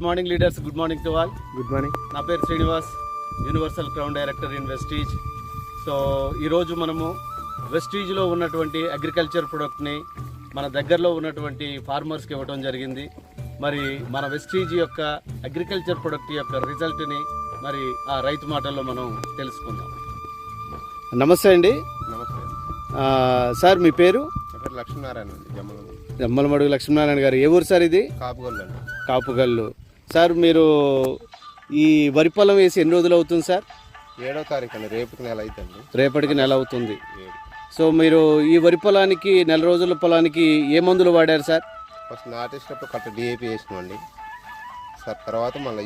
Good morning leaders, good morning to all. Good morning. నా పేరు Srinivas, universal crown director in Vestige. So ఈరోజు మనము వెస్టీజ్లో ఉన్నటువంటి అగ్రికల్చర్ ప్రొడక్ట్ని మన దగ్గరలో ఉన్నటువంటి ఫార్మర్స్కి ఇవ్వడం జరిగింది. మరి మన వెస్టీజ్ యొక్క అగ్రికల్చర్ ప్రొడక్ట్ యొక్క రిజల్ట్ని మరి ఆ రైతు మాటల్లో మనం తెలుసుకుందాం. నమస్తే అండి. నమస్తే సార్, మీ పేరు? లక్ష్మీనారాయణ. జమ్మలమడుగు లక్ష్మీనారాయణ గారు. ఏ ఊరు సార్ ఇది? కాపుగల్లు అండి. కాపుగల్లు. సార్, మీరు ఈ వరి పొలం వేసి ఎన్ని రోజులు అవుతుంది సార్? 7వ తారీఖు అండి. రేపటికి నెల అవుతుంది. రేపటికి నెల అవుతుంది. సో మీరు ఈ వరి పొలానికి, నెల రోజుల పొలానికి ఏ మందులు వాడారు సార్? ఫస్ట్ నాటేసినప్పుడు కట్ట డిఏపి వేసినామండి సార్. తర్వాత మళ్ళీ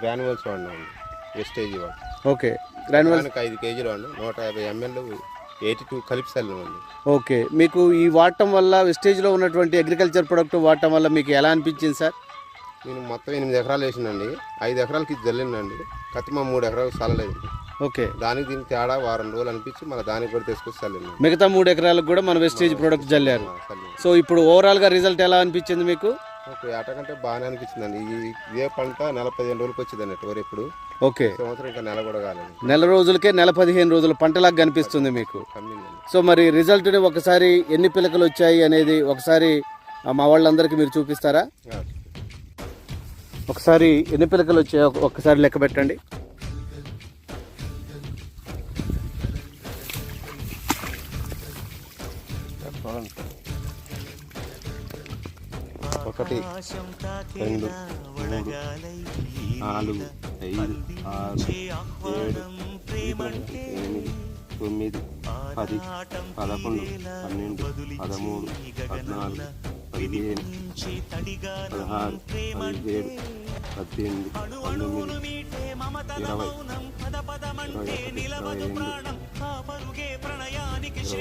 గ్రాన్యువల్స్ వాడినామండి. వెస్టేజ్ వాడు. ఓకే. గ్రాన్యువల్స్ 5 కేజీలు వాడు. 150 ml 82 కలిపి చల్లామండి. ఓకే. మీకు ఈ వాడటం వల్ల, వెస్టేజ్లో ఉన్నటువంటి అగ్రికల్చర్ ప్రొడక్ట్ వాడటం వల్ల మీకు ఎలా అనిపించింది సార్? నేను మొత్తం 8 ఎకరాలు వేసినండి. 5 ఎకరాలకి ఇది జల్లిందండి. కత్తిమ 3 ఎకరాలు చల్లలేదు. ఓకే. దానికి దీనికి తేడా వారం రోజులు అనిపించి మళ్ళీ దానికి కూడా తీసుకొచ్చి చల్లింది. మిగతా 3 ఎకరాలకు కూడా మన వెస్టేజ్ ప్రొడక్ట్ జల్లారు. సో ఇప్పుడు ఓవరాల్గా రిజల్ట్ ఎలా అనిపించింది మీకు? ఒక ఏట కంటే బాగానే అనిపించిందండి. ఇదే పంట నెల 15 రోజులకి వచ్చింది అన్నట్టు వరకు. ఇప్పుడు ఓకే. సంవత్సరం ఇంకా నెల కూడా కాలేదు. నెల రోజులకే నెల 15 రోజుల పంటలాగా కనిపిస్తుంది మీకు. సో మరి రిజల్ట్ని ఒకసారి ఎన్ని పిలకలు వచ్చాయి అనేది ఒకసారి మా వాళ్ళందరికీ మీరు చూపిస్తారా? ఒకసారి ఎన్ని పిలకలు వచ్చాయో ఒకసారి లెక్క పెట్టండి. ఒకటి, 2, 3, 4, 5, 6, 7, 8, 9, 10, 11, 12, 13, 14, 15, 16, 17, 18, 19,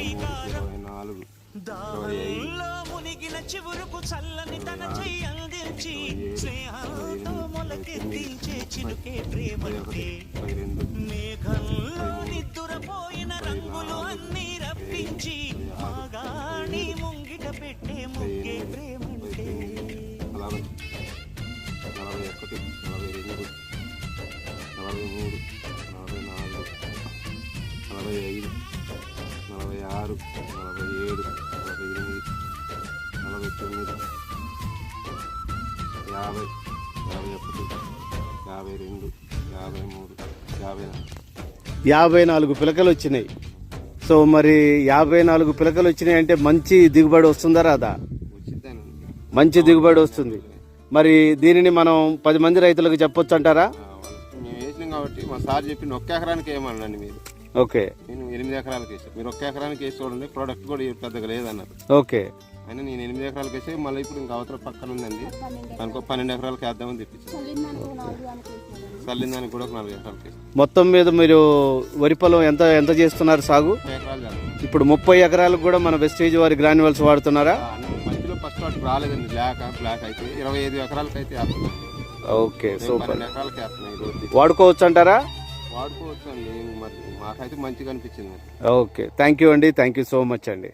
20, దారుల్లో మునిగిన చివురుకు చల్లని తన చెయ్యందించి స్నేహంతో మొలకెత్తించే చిలుకే ప్రేమంటే మేఘంలో నిద్దురపోయిన రంగులు అన్నీ రప్పించి మాగాణి ముంగిట పెట్టే ముగ్గే ప్రేమంటే 40, 41, 42, 43, 44, 45, 46, 47, 48, 49, 50, 51, 52, 53, 54 పిలకలు వచ్చినాయి. సో మరి 54 పిలకలు వచ్చినాయి అంటే మంచి దిగుబడి వస్తుందా రాదా? మంచి దిగుబడి వస్తుంది. మరి దీనిని మనం 10 మంది రైతులకు చెప్పొచ్చు అంటారా? మేము వేసినాం కాబట్టి మా సార్ చెప్పిన 1 ఎకరానికి ఏమన్నాండి మీరు. ఓకే. నేను 8 ఎకరాలకు వేసాను. మీరు 1 ఎకరానికి వేసి చూడండి, ప్రోడక్ట్ కూడా పెద్దగా లేదన్నారు. ఓకే. అయినా నేను 8 ఎకరాలకు వేసి మళ్ళీ ఇప్పుడు ఇంకా అవతల పక్కన ఉందండి, దానికి 12 ఎకరాలకు వేద్దామని తెప్పించాను. చల్లిందానికి కూడా 4 ఎకరాలకు వేసి మొత్తం మీద మీరు వరి పొలం ఎంత చేస్తున్నారు సాగు? 30 ఎకరాలు చేస్తాం. ఇప్పుడు 30 ఎకరాలకు కూడా మన వెస్టేజ్ వారి గ్రాన్యువల్స్ వాడుతున్నారా? మధ్యలో ఫస్ట్ వాటికి రాలేదండి. బ్లాక్ అయితే 25 ఎకరాలకు అయితే వేస్తున్నాం. ఓకే. సూపర్. 12 ఎకరాలకు వేస్తున్నాయి. వాడుకోవచ్చు అంటారా? వాడుకోవచ్చు అండి. మరి మాకైతే మంచిగా అనిపించింది. ఓకే. థ్యాంక్ యూ అండి. థ్యాంక్ యూ సో మచ్ అండి.